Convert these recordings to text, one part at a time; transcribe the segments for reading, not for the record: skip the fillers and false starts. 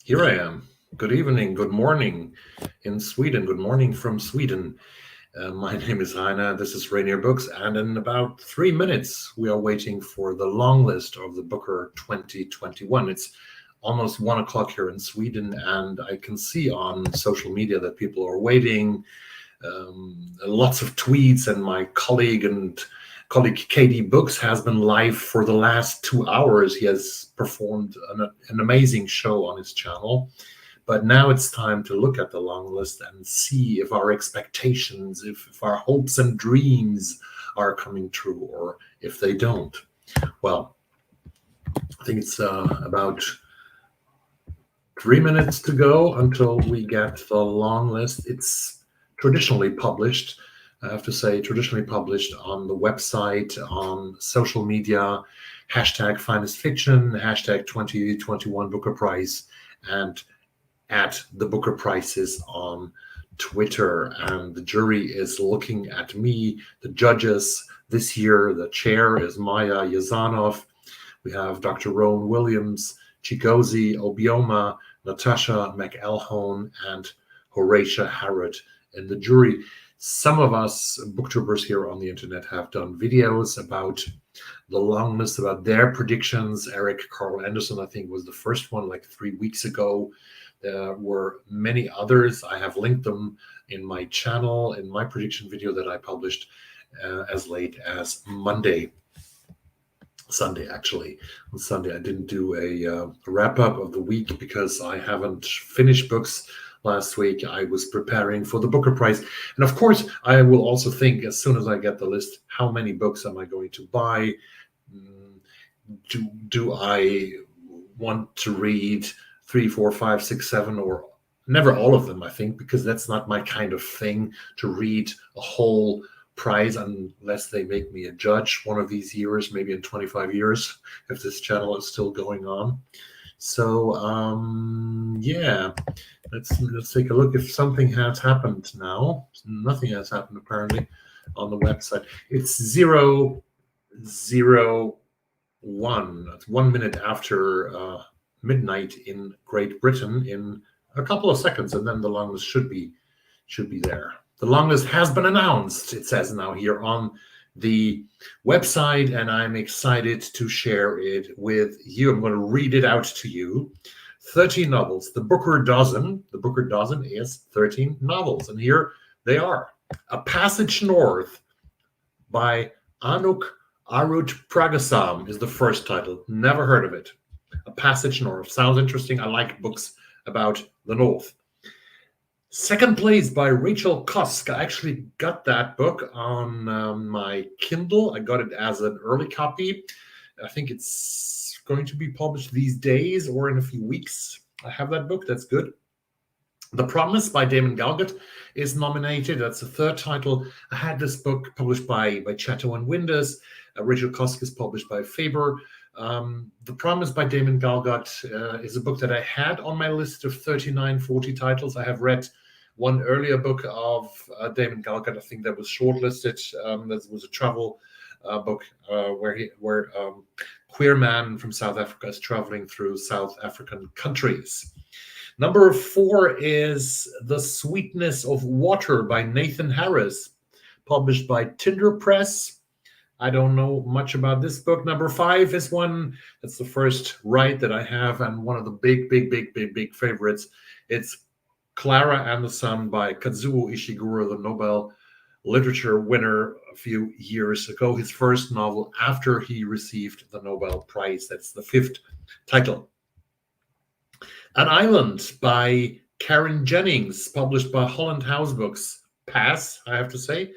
Here I am. Good evening, good morning in Sweden. Good morning from Sweden. My name is Rainer. This is Rainierbooks, and in about 3 minutes, we are waiting for the long list of the Booker 2021. It's almost 1 o'clock here in Sweden, and I can see on social media that people are waiting. Lots of tweets, and my colleague KD Books has been live for the last 2 hours. He has performed an amazing show on his channel. But now it's time to look at the long list and see if our expectations, if our hopes and dreams are coming true or if they don't. Well, I think it's about 3 minutes to go until we get the long list. It's traditionally published, I have to say, traditionally published on the website, on social media, hashtag finest fiction, hashtag 2021 Booker Prize, and at the Booker Prizes on Twitter. And the jury is looking at me, the judges this year. The chair is Maya Yazanov. We have Dr. Rowan Williams, Chigozie Obioma, Natasha McElhone, and Horatia Harrod in the jury. Some of us booktubers here on the internet have done videos about the long list, about their predictions. Eric Carl Anderson, I think, was the first one like 3 weeks ago. There were many others. I have linked them in my channel, in my prediction video that I published as late as Sunday, actually. On Sunday, I didn't do a wrap-up of the week because I haven't finished books last week. I was preparing for the Booker Prize. And of course, I will also think, as soon as I get the list, how many books am I going to buy? Do I want to read 3, 4, 5, 6, 7, or never all of them, I think, because that's not my kind of thing to read a whole prize unless they make me a judge one of these years, maybe in 25 years, if this channel is still going on. So yeah, let's take a look if something has happened now. Nothing has happened apparently on the website. It's 0:01. That's 1 minute after midnight in Great Britain, in a couple of seconds, and then the long list should be there. The long list has been announced, it says now here on the website, and I'm excited to share it with you. I'm going to read it out to you. 13 novels. The Booker Dozen. The Booker Dozen is 13 novels, and here they are. A Passage North by Anuk Arut-Pragasam is the first title. Never heard of it. A Passage North. Sounds interesting. I like books about the North. Second Place by Rachel Cusk. I actually got that book on my Kindle. I got it as an early copy. I think it's going to be published these days or in a few weeks. I have that book. That's good. The Promise by Damon Galgut is nominated. That's the third title. I had this book published by Chatto and Windus. Rachel Cusk is published by Faber. The Promise by Damon Galgut is a book that I had on my list of 39, 40 titles. I have read one earlier book of Damon Galgut, I think that was shortlisted. That was a travel book where queer man from South Africa is traveling through South African countries. Number 4 is The Sweetness of Water by Nathan Harris, published by Tinder Press. I don't know much about this book. Number 5 is one that's the first right that I have, and one of the big favorites. It's Clara and the Sun by Kazuo Ishiguro, the Nobel Literature winner a few years ago. His first novel after he received the Nobel Prize. That's the 5th title. An Island by Karen Jennings, published by Holland House Books. Pass, I have to say.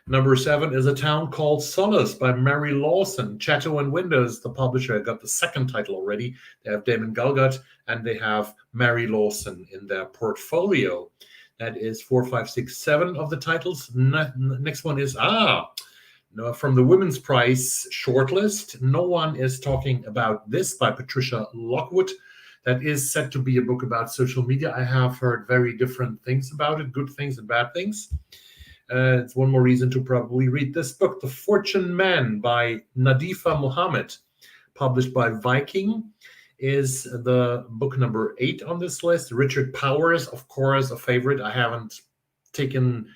Number 7 is A Town Called Solace by Mary Lawson. Chatto and Windus, the publisher, got the second title already. They have Damon Galgut and they have Mary Lawson in their portfolio. That is 4, 5, 6, 7 of the titles. Next one is from the Women's Prize shortlist. No one is talking about this by Patricia Lockwood. That is said to be a book about social media. I have heard very different things about it, good things and bad things. It's one more reason to probably read this book. The Fortune Man by Nadifa Mohammed, published by Viking. is the book number 8 on this list. Richard Powers, of course, a favorite. I haven't taken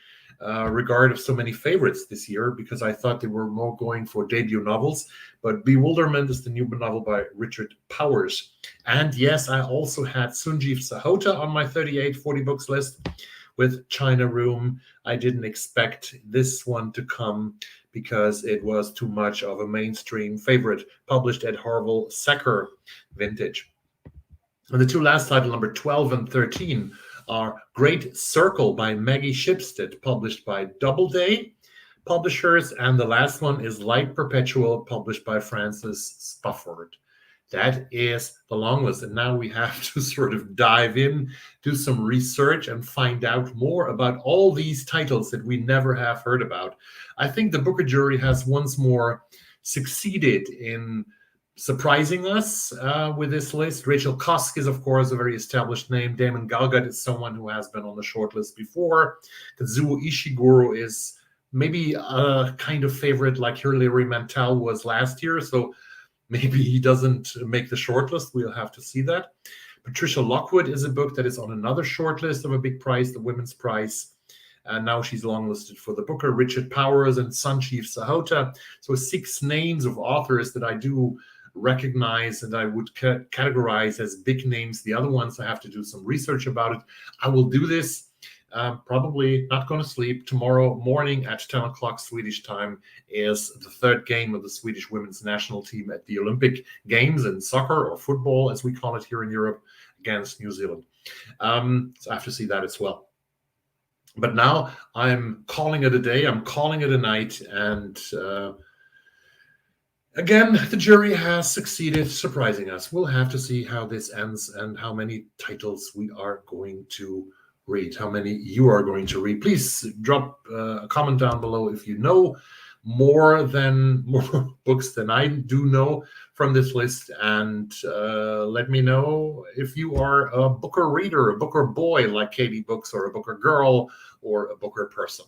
regard of so many favorites this year because I thought they were more going for debut novels. But Bewilderment is the new novel by Richard Powers. And yes, I also had Sanjeev Sahota on my 3840 books list with China Room. I didn't expect this one to come because it was too much of a mainstream favorite, published at Harvill Secker Vintage. And the two last titles, number 12 and 13, are Great Circle by Maggie Shipstead, published by Doubleday Publishers, and the last one is Light Perpetual, published by Francis Spufford. That is the long list, and now we have to sort of dive in, do some research, and find out more about all these titles that we never have heard about. I think the Booker jury has once more succeeded in surprising us with this list. Rachel Kosk is, of course, a very established name. Damon Galgut is someone who has been on the shortlist before. Kazuo Ishiguro is maybe a kind of favorite like Hilary Mantel was last year, so maybe he doesn't make the shortlist. We'll have to see that. Patricia Lockwood is a book that is on another shortlist of a big prize, the Women's Prize. And now she's longlisted for the Booker. Richard Powers and Sanjeev Sahota. So 6 names of authors that I do recognize and I would categorize as big names. The other ones I have to do some research about it. I will do this. Probably not going to sleep. Tomorrow morning at 10 o'clock Swedish time is the 3rd game of the Swedish women's national team at the Olympic Games in soccer, or football as we call it here in Europe, against New Zealand. So I have to see that as well. But now I'm calling it a day. I'm calling it a night. And again, the jury has succeeded surprising us. We'll have to see how this ends and how many titles we are going to read, how many you are going to read. Please drop a comment down below if you know more books than I do know from this list, and let me know if you are a Booker reader, a Booker boy like Katie Books, or a Booker girl, or a Booker person.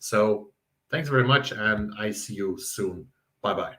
So thanks very much, and I see you soon. Bye-bye.